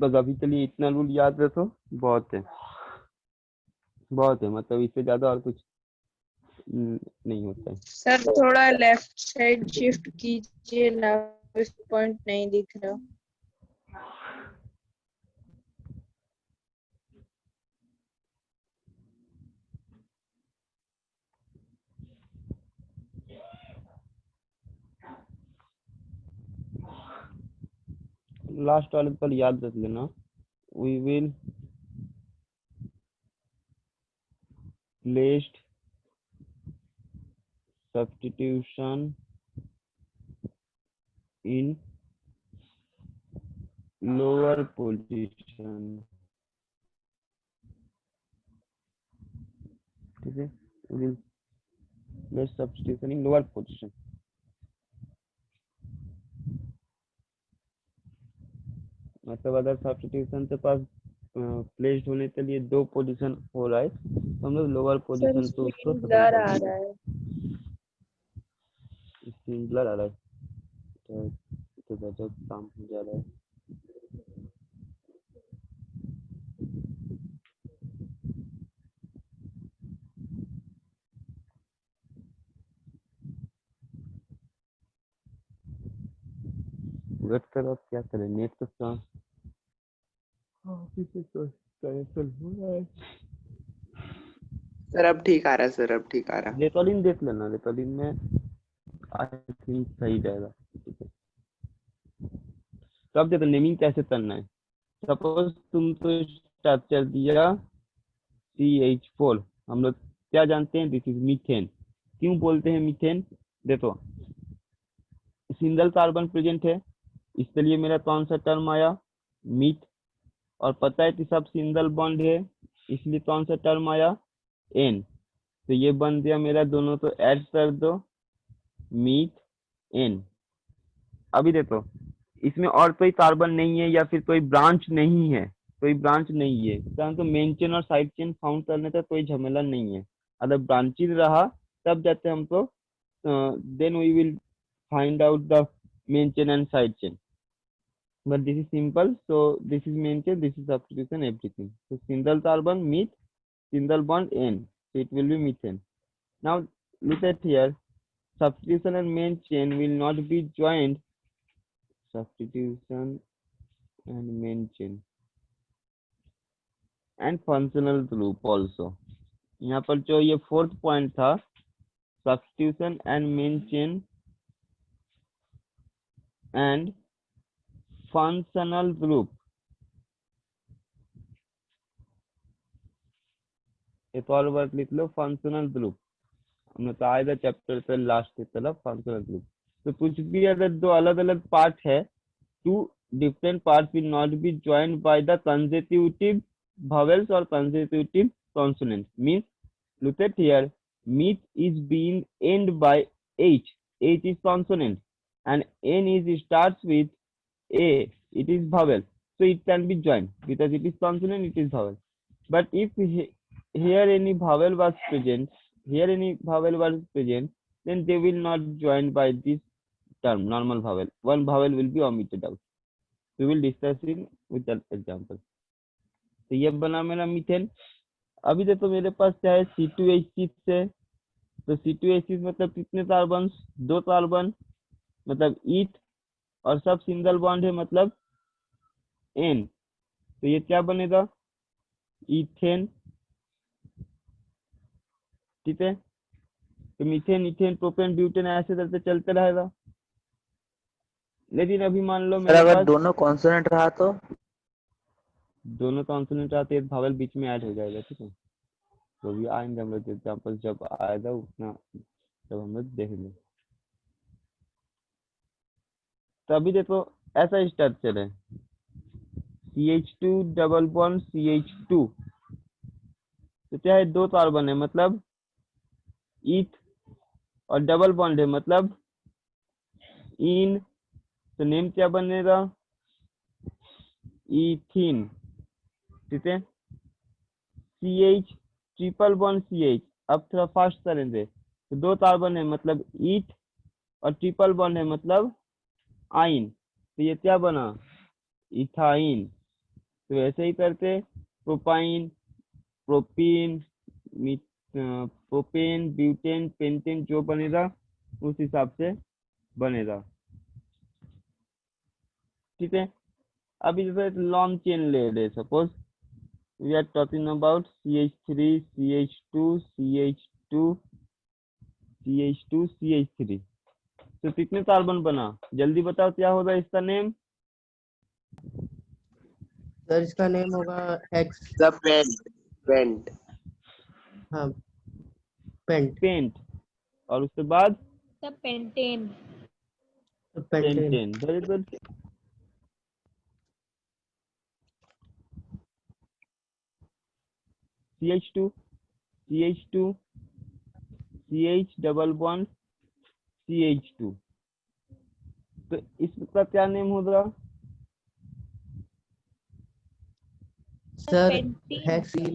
बस अभी के लिए इतना रूल याद रखो, बहुत है, बहुत है, मतलब इससे ज्यादा और कुछ नहीं होता है। सर थोड़ा लेफ्ट साइड शिफ्ट कीजिए ना, इस पॉइंट नहीं दिख रहा। लास्ट वाले पर याद रख लेना, we will placed substitution in lower position। ठीक है, will place substitution in lower position। मतलब अगर सब्स्टिट्यूशन के पास प्लेस्ड होने के लिए दो पोजीशन हो रहा है तो हम लोग लोअर सर पोजीशन से उसको स्क्रीन खत्म ब्लर कर आ देंगे। रहा है। स्क्रीन ब्लर आ रहा है तो गजब काम हो जा रहा है। वेट करो, अब क्या करें, नेट तो कैंसिल हो रहा है। सर अब ठीक आ रहा है, सर अब ठीक आ रहा है। रेकॉर्डिंग देख लेना, रेकॉर्डिंग में आई थिंक सही जाएगा। ठीक है, तो अब देखो नेमिंग कैसे करना है। सपोज तुम तो स्ट्रक्चर दिया CH4, हम लोग क्या जानते हैं, दिस इज मीथेन। क्यों बोलते हैं मीथेन? देखो सिंगल कार्बन प्रेजेंट है, इसके लिए मेरा कौन सा टर्म आया, मीथ, और पता है कि सब सिंगल बॉन्ड है, इसलिए कौन सा टर्म आया, एन। तो ये बन गया मेरा, दोनों तो ऐड कर दो, मीथ एन। अभी देखो इसमें और कोई कार्बन नहीं है या फिर कोई ब्रांच नहीं है, कोई ब्रांच नहीं है, तो मेन चेन और साइड चेन फाउंड करने का कोई झमेला नहीं है। अगर ब्रांचेज रहा तब जाते हमको, then we will find out the main chain and side chain, but this is simple. So this is main chain, this is substitution, everything. So single carbon meet single bond N, so it will be methane. Now look at here, substitution and main chain will not be joined, substitution and main chain and functional group also। यहाँ पर जो ये fourth point था, substitution and main chain and functional group, एक और word लिख लो, functional group. हमने तो आएगा चैप्टर के लास्ट की तरफ फंक्शनल ग्रुप। तो कुछ भी अगर दो अलग अलग पार्ट है, two different part will not be joined by the consecutive vowels or consecutive consonant। means look at here, meat is being end by h, h is consonant, and n is starts with a, it is vowel, so it can be joined because it is consonant, it is vowel। but if here any vowel was present, here any vowel was present, then they will not join by this term normal vowel, one vowel will be omitted out। we will discuss it with that example। तो ये बना मेरा methane. अभी देखो मेरे पास क्या है, C2H6 है, तो C2H6 मतलब कितने कार्बन, दो कार्बन, मतलब ईथ और सब सिंगल बॉन्ड है मतलब N, तो ये क्या बनेगा, इथेन। ठीक है, तो मीथेन, इथेन, प्रोपेन, ब्यूटेन ऐसे करते चलते रहेगा। लेकिन अभी मान लो सर मेरे अगर पास दोनों कॉन्सोनेंट रहा तो? दोनों कॉन्सोनेंट आते हैं, भावल बीच में ऐड हो जाएगा। ठीक है, तो भी आएंगे हम लोग एग्जाम्पल जब आएगा उतना, जब हम लोग देखेंगे। तो अभी देखो ऐसा स्ट्रक्चर है, CH2 डबल बॉन्ड CH2, तो क्या है, 2 कार्बन है मतलब ईथ, और डबल बॉन्ड है मतलब इन, तो नेम क्या बनेगा, इथिन। ठीक है, CH ट्रिपल बॉन्ड CH, अब थोड़ा फास्ट करेंगे, तो 2 कार्बन है मतलब ईथ, और ट्रिपल बॉन्ड है मतलब आइन, तो ये क्या बना, इथाइन। तो ऐसे ही करके propyne, propene, propane, butane, pentane जो बनेगा उस हिसाब से बनेगा। ठीक है, अभी जैसे लॉन्ग चेन ले रहे, suppose we are talking about CH3 CH2 CH2 CH2 CH3, तो कितने कार्बन बना, जल्दी बताओ क्या होगा इसका नेम, सर इसका नेम होगा एक्स। The pent. हाँ, पेंट। पेंट, और उसके बाद The pentane. Pentane. Pentane. Very good. CH2 CH2 CH double bond CH2, तो इसका क्या नेम होगा, The sir pentene. Hexene.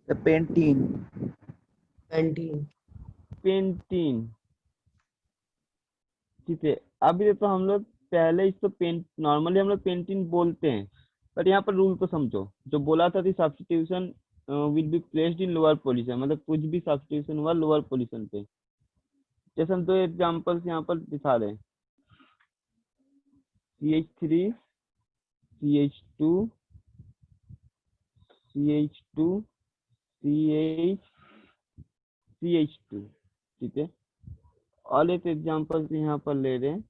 The pentene. Pentene. Pentene. ठीक है, अभी तो हम लोग पहले इसको पेंट, नॉर्मली हम लोग पेंटिन बोलते हैं, बट यहाँ पर रूल को समझो, जो बोला था कि substitution will be placed in lower position, मतलब कुछ भी सब्स्टिट्यूशन हुआ लोअर पोजीशन पे। जैसे हम 2 एग्जांपल्स यहाँ पर दिखा रहे हैं, CH3 CH2 CH2 CH CH2। ठीक है, और एक एग्जांपल यहाँ पर ले रहे हैं,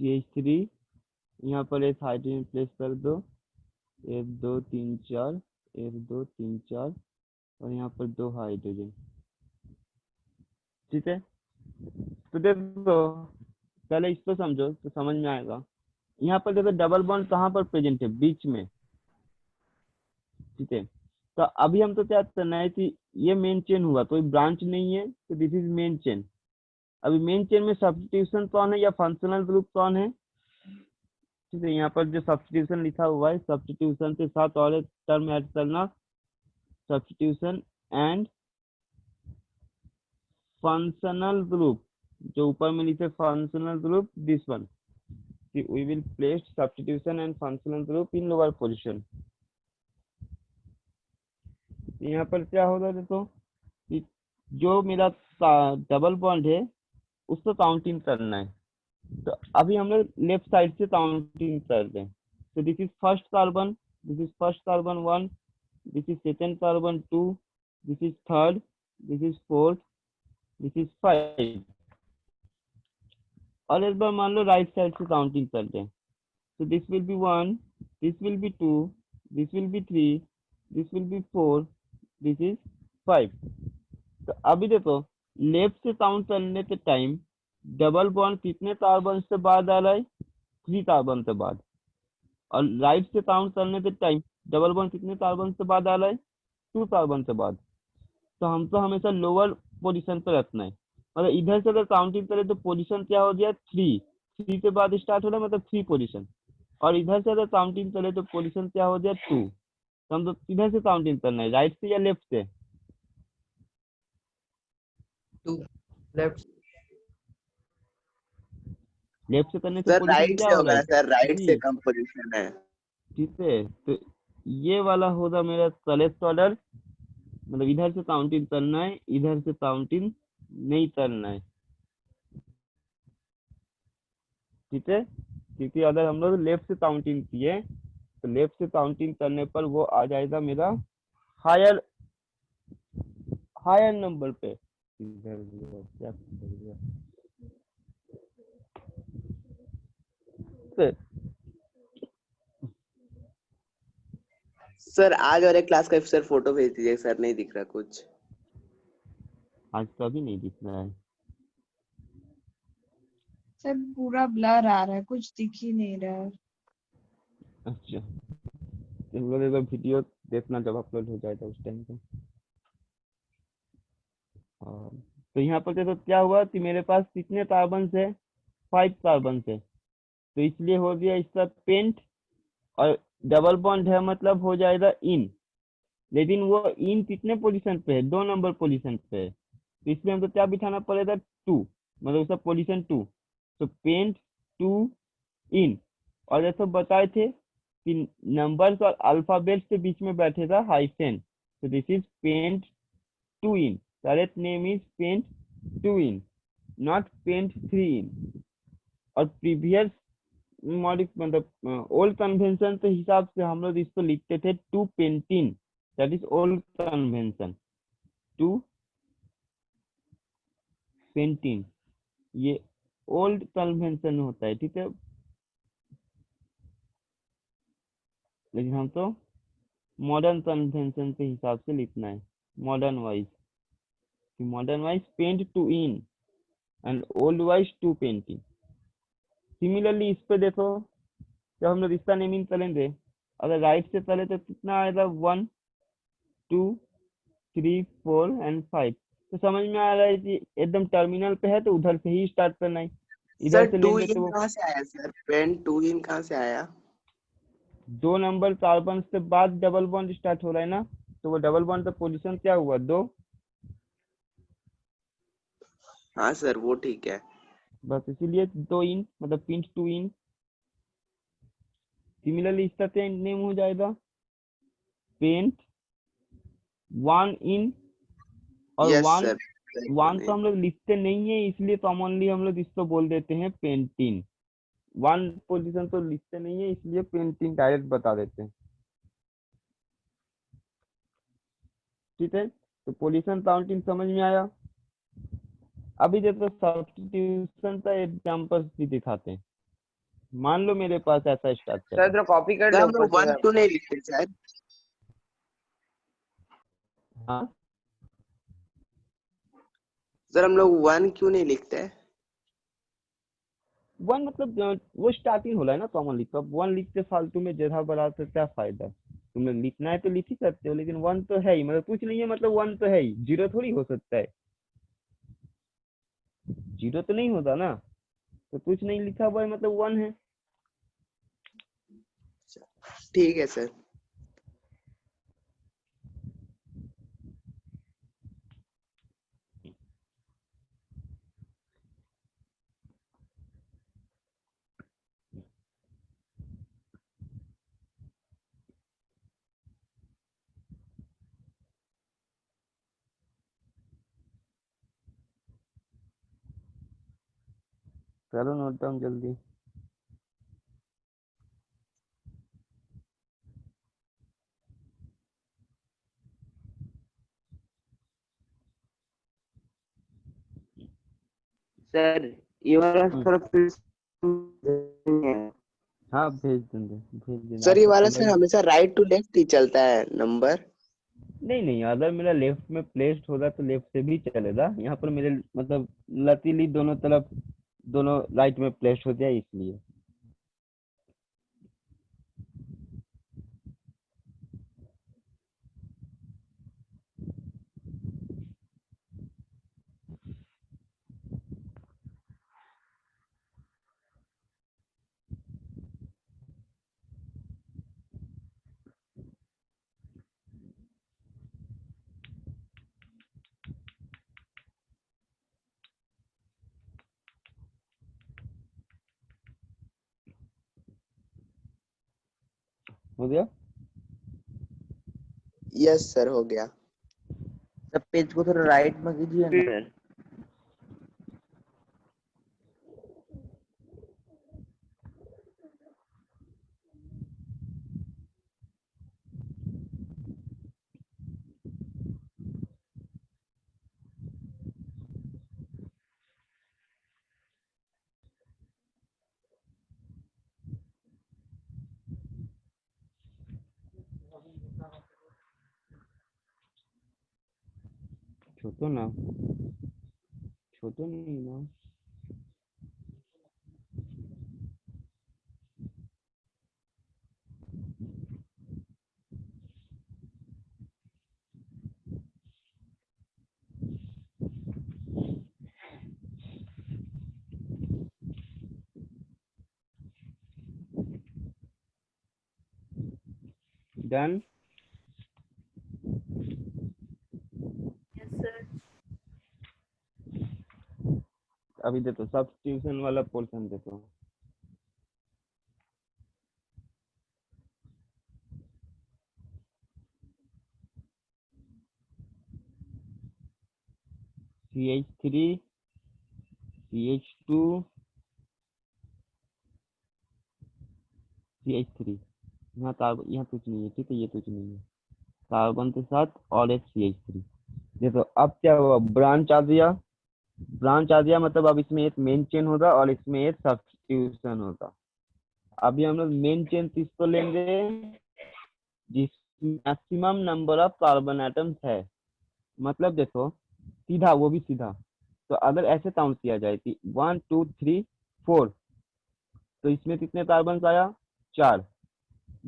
CH3, यहाँ पर एक हाइड्रोजन प्लेस कर दो, 1 2 3 4, 1 2 3 4, और यहाँ पर 2 हाइड्रोजन। ठीक है, तो देखो पहले इसको समझो तो समझ में आएगा। यहाँ पर देखो डबल बॉन्ड कहाँ पर प्रेजेंट है, बीच में। ठीक है, तो अभी हम तो क्या करना है कि ये मेन चेन हुआ, कोई ब्रांच नहीं है, तो दिस इज मेन चेन। अभी मेन चेन में सब्स्टिट्यूशन कौन है या फंक्शनल ग्रुप कौन है, ठीक है, यहाँ पर जो सब्स्टिट्यूशन लिखा हुआ है, सब्स्टिट्यूशन के साथ और एक टर्म ऐड करना, सब्स्टिट्यूशन एंड फंक्शनल ग्रुप, जो ऊपर में लिखे functional group, this one, we will place substitution and functional group in lower position। यहाँ पर क्या होगा देखो कि जो मेरा डबल बॉन्ड है उसको काउंटिंग करना है, तो अभी हम लोग लेफ्ट साइड से काउंटिंग कर रहे हैं। तो this is first carbon, this is first carbon 1, this is second carbon 2, this is third, this is fourth, this is 5। और एक बार मान लो राइट साइड से काउंटिंग करते हैं, so this will be 1, this will be 2, this will be 3, this will be 4, this is 5। तो अभी देखो left से काउंट करने के टाइम डबल बॉन्ड कितने कार्बन से बाद आ रहा है, 3 कार्बन से बाद, और राइट से काउंट करने के टाइम डबल बॉन्ड कितने कार्बन से बाद आ रहा है, 2 कार्बन से बाद। तो हमको हमेशा लोअर पोजीशन पर रखना है, मतलब इधर से अगर काउंटिंग करें तो पोजीशन क्या हो गया, 3 के बाद स्टार्ट हो रहा है मतलब 3 पोजीशन, और इधर से अगर काउंटिंग करें तो पोजीशन क्या हो जाए, 2। तो हम तो इधर से काउंटिंग करना है, राइट से या लेफ्ट से, 2 लेफ्ट। लेफ्ट से करने से सर पोजीशन राइट क्या से हो रहा होगा है? सर, राइट से 3, कम पोजीशन है। ठीक है। तो ये वाला होगा मेरा कलेक्ट ऑर्डर, मतलब इधर से काउंटिंग करना है, इधर से काउंटिंग नहीं करना है, ठीक है। क्योंकि अगर हम लोग लेफ्ट से काउंटिंग किए तो लेफ्ट से काउंटिंग करने पर वो आ जाएगा मेरा हायर हायर नंबर पे। इधर गया, क्या इधर गया? ठीक है। सर आज वाले क्लास का सर फोटो भेज दीजिए सर, नहीं दिख रहा कुछ। आज का भी नहीं दिख रहा है। सर पूरा ब्लर आ रहा है, कुछ दिख ही नहीं रहा है। अच्छा, तो हम लोग एक बार वीडियो देखना जब अपलोड हो जाएगा उस टाइम पे। और तो यहाँ पर देखो क्या हुआ कि मेरे पास कितने कार्बन है? 5 कार्बन है, तो इसलिए हो गया इसका पेंट। और डबल बॉन्ड है मतलब हो जाएगा इन, लेकिन वो इन कितने पोजीशन पे है? 2 नंबर पोजीशन पे है, तो इसमें हमको क्या बिठाना पड़ेगा? 2, मतलब उसका पोजीशन 2। तो पेंट 2 इन। और जैसे बताए थे कि नंबर्स और अल्फाबेट के बीच में बैठेगा हाइफेन, तो this is pent 2 ene. Correct name is pent 2 ene, not pent 3 ene. और प्रीवियस मॉडिक मतलब ओल्ड कन्वेंशन के हिसाब से हम लोग इसको लिखते थे 2 pentene, that is old convention, 2 pentene, ये ओल्ड कन्वेंशन होता है, ठीक है। लेकिन हम तो मॉडर्न कन्वेंशन के हिसाब से लिखना है, modern wise. Modern wise pent two ene and old wise two pentene. Similarly इस पे देखो, जब हम लोग इसका नेमिंग करेंगे, अगर राइट से पहले तो कितना आएगा? 1 2 3 4 एंड 5। तो समझ में आ रहा है कि एकदम टर्मिनल पे है तो उधर से ही स्टार्ट करना है, इधर सर से टू लेंगे तो इन वो कहाँ से आया सर, पेन टू इन कहाँ से आया? 2 नंबर कार्बन से बाद डबल बॉन्ड स्टार्ट हो रहा है ना, तो वो डबल बॉन्ड का पोजीशन क्या हुआ? 2। हाँ सर वो ठीक है। बस इसीलिए 2 इन मतलब पिंट 2 इन। सिमिलरली इसका नेम हो जाएगा पेंट 1 इन। और यस वन सर। वन तो हम लोग लिखते नहीं है, इसलिए कॉमनली हम लोग इसको बोल देते हैं पेंटिन। 1 पोजीशन तो लिखते नहीं है, इसलिए पेंटिन डायरेक्ट बता देते हैं, ठीक है। तो पोजीशन काउंटिंग समझ में आया। अभी देखो सब्स्टिट्यूशन का एग्जांपल भी दिखाते हैं। मान लो मेरे पास ऐसा स्ट्रक्चर सर है। तो कॉपी कर सर लो हम ऊपर लोग से वन सर। क्यों नहीं लिखते सर? हाँ, सर हम लोग वन क्यों नहीं लिखते? 1 मतलब वो स्टार्टिंग हो रहा है ना कॉमनली, तो अब 1 लिख के फालतू में जगह बढ़ा से क्या फायदा? तुम्हें लिखना है तो लिख ही सकते हो, लेकिन 1 तो है ही, मतलब कुछ नहीं है मतलब 1 तो है ही, 0 थोड़ी हो सकता है, 0 तो नहीं होता ना। तो कुछ नहीं लिखा हुआ है मतलब 1 है। ठीक है सर। चलो नोट डाउन जल्दी। सर ये वाला हम्म, थोड़ा फिर से- हाँ भेज देंगे, भेज देंगे सर आज ये तक वाला तो सर लग। हमेशा राइट टू लेफ्ट ही चलता है नंबर। नहीं नहीं, अगर मेरा लेफ्ट में प्लेस्ड होगा तो लेफ्ट से भी चलेगा, यहाँ पर मेरे मतलब लकीली दोनों तरफ, दोनों राइट में प्लेस्ड हो जाए इसलिए। हो गया? यस सर, हो गया। सब पेज को थोड़ा राइट में कीजिए ना सर। छोटो ना, छोटो नहीं ना। डन। Yes sir. अभी देखो सब्स्टिट्यूशन वाला पोर्शन देखो। CH3 CH2 CH3, यहाँ कार्बन, यहाँ कुछ नहीं है, ठीक है, ये कुछ नहीं है, कार्बन के साथ और एक CH3। देखो अब क्या हुआ, ब्रांच आ गया, ब्रांच आ गया मतलब अब इसमें एक मेन चेन होगा और इसमें एक सब्स्टिट्यूशन होगा। अभी हम लोग मेन चेन किसको लेंगे, जिसमें maximum number of carbon atoms है। मतलब देखो सीधा, वो भी सीधा, तो अगर ऐसे काउंट किया जाए कि 1 2 3 4, तो इसमें कितने कार्बन आया, 4।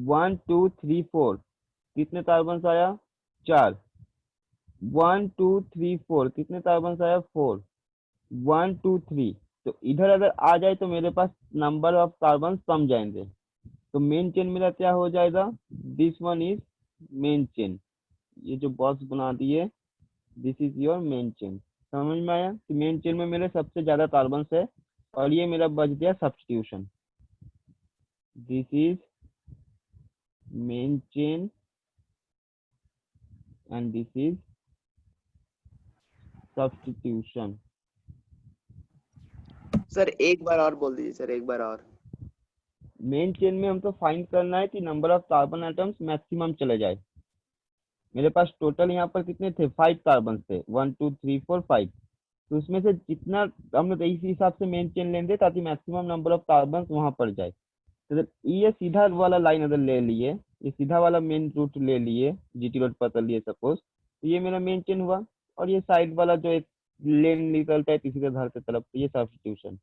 1 2 3 4, कितने कार्बन आया, 4। 1 2 3 4, कितने कार्बन आया, 4। 1 2 3, तो इधर अगर आ जाए तो मेरे पास नंबर ऑफ कार्बन कम जाएंगे, तो मेन चेन मेरा क्या हो जाएगा, this one is main chain. ये जो बॉक्स बना दिए, this is your main chain. समझ में आया कि मेन चेन में मेरे सबसे ज्यादा कार्बन है, और ये मेरा बच गया substitution. This is main chain and this is substitution. Sir एक बार और बोल दीजिए सर, एक बार और। मेन चेन में हमको फाइंड करना है कि number of carbon atoms maximum चले जाए। मेरे पास टोटल यहाँ पर कितने थे, 5 कार्बन थे, 1 2 3 4 5। तो उसमें से जितना हम लोग इसी हिसाब से मेन चेन लेंगे ताकि मैक्सिमम नंबर ऑफ कार्बन वहां पर जाए। तो अगर ये सीधा वाला लाइन अगर ले लिए, ये सीधा वाला मेन रूट ले लिए, जीटी रोड पकड़ लिए सपोज, तो ये मेरा मेन चेन हुआ। और ये साइड वाला जो एक लेन निकलता है तीसरे घर की तरफ, तो ये सब्स्टिट्यूशन।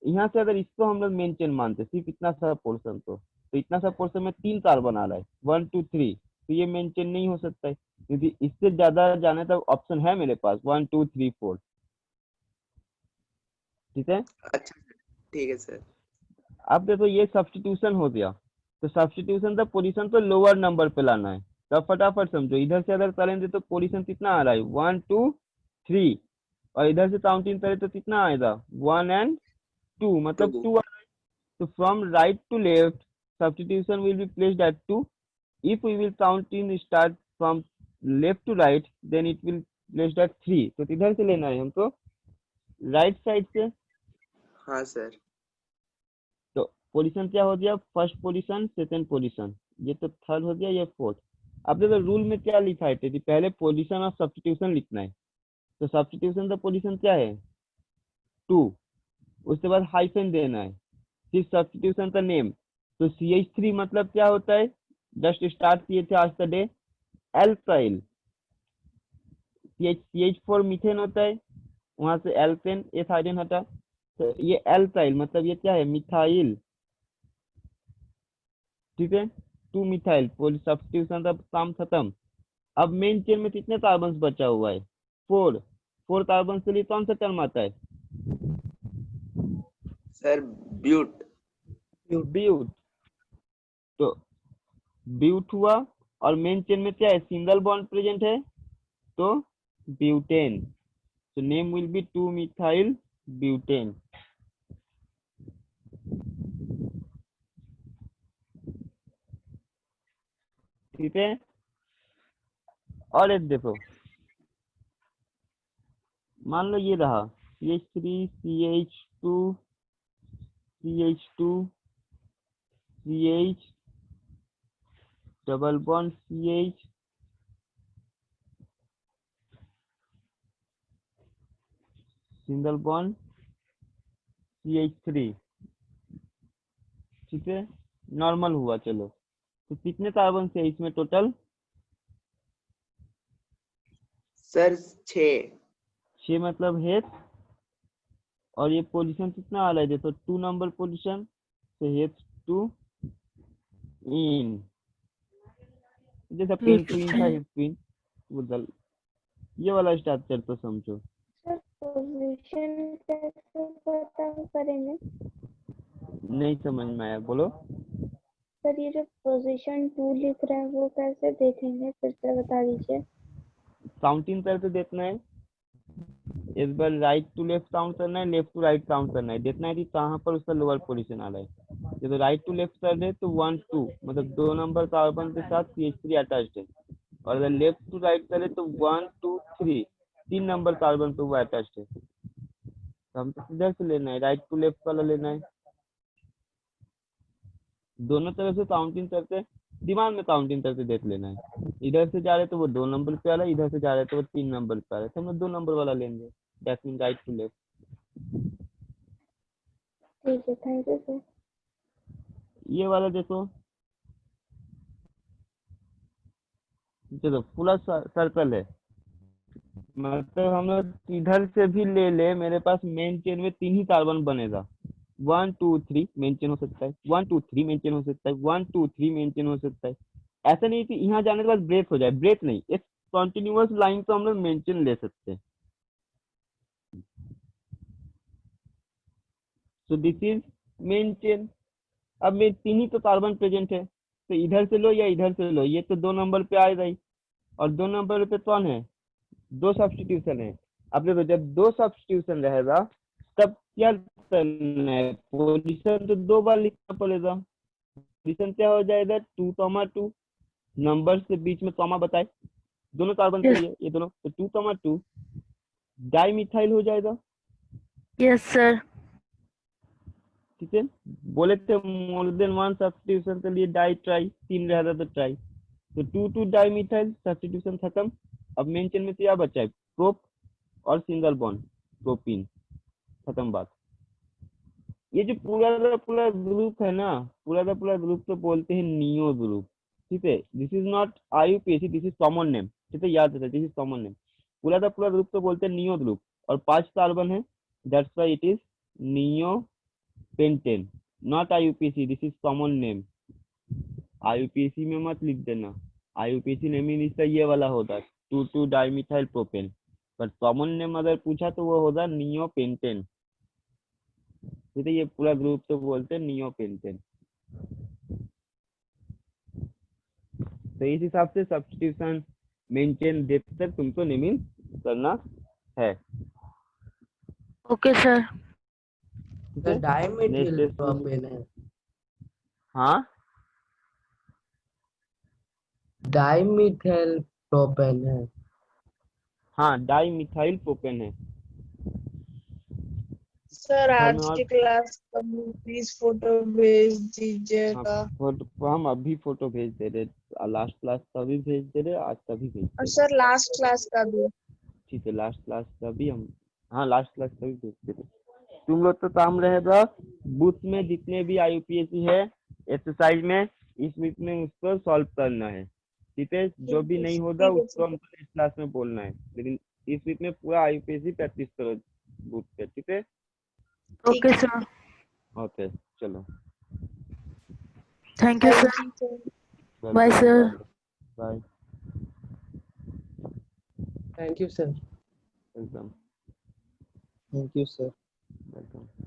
यहाँ से अगर इसको हम लोग मेन चेन मानते सिर्फ इतना सा पोर्शन, तो इतना सा पोर्शन में 3 कार्बन आ रहा है, 1 2 3, तो ये मेन चेन नहीं हो सकता है, क्योंकि इससे ज्यादा जाने तक ऑप्शन है मेरे पास 1 2 3 4। ठीक है, अच्छा सर, ठीक है सर। अब देखो ये सब्स्टिट्यूशन हो गया, तो सब्स्टिट्यूशन का पोजीशन तो लोअर नंबर पे लाना है। तब फटाफट समझो, इधर से अगर करेंगे तो पोजीशन कितना आ रहा है, 1 2 3, और इधर से काउंटिंग करें तो कितना आएगा, 1 एंड 2, मतलब 2। 2। So from right to left, substitution will be placed at 2. If we will count in start from left to right, then it will placed at 3. तो किधर से लेना है हमको, राइट साइड से। हाँ सर। तो पोजीशन क्या हो गया, फर्स्ट पोजीशन, सेकंड पोजीशन, ये तो थर्ड हो गया, ये फोर्थ। अब देखो रूल में क्या लिखा है कि पहले पोजीशन ऑफ सब्स्टिट्यूशन लिखना है। तो सब्स्टिट्यूशन का पोजीशन क्या है, 2, उसके बाद हाइफन देना है, फिर सब्स्टिट्यूशन का नेम। तो CH3 मतलब क्या होता है, जस्ट स्टार्ट किए थे आज का डे, एल्काइल। CH4 मीथेन होता है, वहां से एल्केन, एक हाइड्रोजन हटा, तो ये एल्काइल मतलब ये क्या है, मिथाइल। ठीक है, 2 मिथाइल, सब्स्टिट्यूशन का काम खत्म। अब मेन चेन में कितने कार्बन बचा हुआ है, 4। 4 कार्बन के लिए कौन सा टर्म आता है, सर ब्यूट। ब्यूट। तो ब्यूट हुआ, और मेन चेन में क्या है, सिंगल बॉन्ड प्रेजेंट है, तो butane. So name will be 2-methyl butane. ठीक है। और एक देखो, मान लो ये रहा CH3 CH2 CH2 CH double bond CH single bond CH3, ठीक है, नॉर्मल हुआ। चलो, तो कितने कार्बन से इसमें टोटल? सर 6। 6 मतलब हेच, और ये पोजीशन कितना आ रहा है देखो, 2 नंबर पोजीशन से हेच टू इन, जैसा पिन टू इन था हेच पिन बदल, ये वाला स्ट्रक्चर तो समझो। सर पोजीशन कैसे पता करेंगे? नहीं समझ में आया, बोलो। सर ये जो पोजीशन 2 लिख रहे हैं वो कैसे देखेंगे, फिर से बता दीजिए। काउंटिंग करके देखना है, इस बार राइट टू लेफ्ट काउंट करना है, लेफ्ट टू राइट काउंट करना है, देखना है कि कहाँ पर उसका लोअर पोजीशन आ रहा है। जब राइट टू लेफ्ट कर दे तो 1 2 मतलब 2 नंबर कार्बन के साथ CH3 अटैच्ड है, और अगर लेफ्ट टू राइट करे तो 1 2 3 3 नंबर कार्बन पे वो अटैच्ड है। तो हम तो इधर से लेना है, राइट टू लेफ्ट वाला लेना है। दोनों तरफ से काउंटिंग करके, दिमाग में काउंटिंग करके देख लेना है। इधर से जा रहे तो वो 2 नंबर पे आ रहा है, इधर से जा रहे तो वो 3 नंबर पे आ रहा है, तो हम लोग 2 नंबर वाला लेंगे, that mean right to left. ठीक है, थैंक यू सर। ये वाला देखो, चलो पूरा सर्कल है, मतलब हम लोग इधर से भी ले ले, मेरे पास मेन चेन में 3 ही कार्बन बनेगा। 1 2 3 मेन चेन हो सकता है, 1 2 3 मेन चेन हो सकता है, 1 2 3 मेन चेन हो सकता है। ऐसा नहीं कि यहाँ जाने के बाद ब्रेक हो जाए, ब्रेक नहीं, एक कॉन्टिन्यूअस लाइन तो हम लोग मेन चेन ले सकते हैं। So this is main chain. अब में 3 ही तो कार्बन प्रेजेंट है, तो इधर से लो या इधर से लो, ये तो 2 नंबर पे आ गई, और 2 नंबर पे कौन है, 2 सब्स्टिट्यूशन है। अब देखो, जब 2 सब्स्टिट्यूशन रहेगा तब क्या करना है, पोजीशन तो 2 बार लिखना पड़ेगा। पोजीशन क्या हो जाएगा, 2, 2 नंबर से बीच में कॉमा बताए, दोनों कार्बन के लिए ये दोनों, तो 2, 2 डाई मिथाइल हो जाएगा। Yes sir. ठीक है, बोले थे मोर देन 1 सब्स्टिट्यूशन के लिए डाई ट्राई, 3 रह रहा तो ट्राई, तो 2 डाई मिथाइल सब्स्टिट्यूशन खत्म। अब मेन चेन में क्या बचा है, प्रोप और सिंगल बॉन्ड प्रोपीन, खत्म बात। ये जो पूरा ग्रुप है ना, पूरा ग्रुप तो बोलते हैं नियो ग्रुप, ठीक है। This is not IUPAC, this is common name, ठीक है, याद रखना, दिस इज कॉमन नेम। पूरा ग्रुप तो बोलते हैं नियो ग्रुप, और 5 कार्बन है, that's why it is neo pentane, not IUPAC, this is common name. IUPAC में मत लिख देना, IUPAC नेमिंग इसका ये वाला होता है 2 डाइमिथाइल प्रोपेन, पर कॉमन नेम अगर पूछा तो वो होगा नियो पेंटेन, ठीक है। ये पूरा ग्रुप तो बोलते हैं नियो पेंटेन। तो इस हिसाब से सब्स्टिट्यूशन मेंटेन डेप्थ तक तुमको नेमिंग करना है, ओके सर। ठीक सर है। डाइमिथिल नेक्स्ट प्रोपेन है, हाँ, डाइमिथिल प्रोपेन है। हाँ डाई मिथाइल प्रोपेन है। सर घर में आज और की क्लास का प्लीज फोटो भेज हाँ, दीजिएगा। फोटो हम अभी फोटो भेज दे रहे, लास्ट क्लास का भी भेज दे रहे, आज का भी भेज और दे रहे, सर लास्ट क्लास का भी। ठीक है। लास्ट क्लास का भी हम, हाँ लास्ट क्लास का भी भेज दे रहे। तुम लोग तो काम रहेगा बुक में जितने भी IUPAC है एक्सरसाइज में, इस वीक में उसको सॉल्व करना है, ठीक है। जो भी नहीं होगा ठीक है उसको हमको नेक्स्ट क्लास में बोलना है, लेकिन इस वीक में पूरा IUPAC प्रैक्टिस करो बुक पे, ठीक है। Okay sir. ओके, चलो, thank you sir. Bye welcome, sir. Bye, thank you sir. Welcome, thank you sir. Welcome.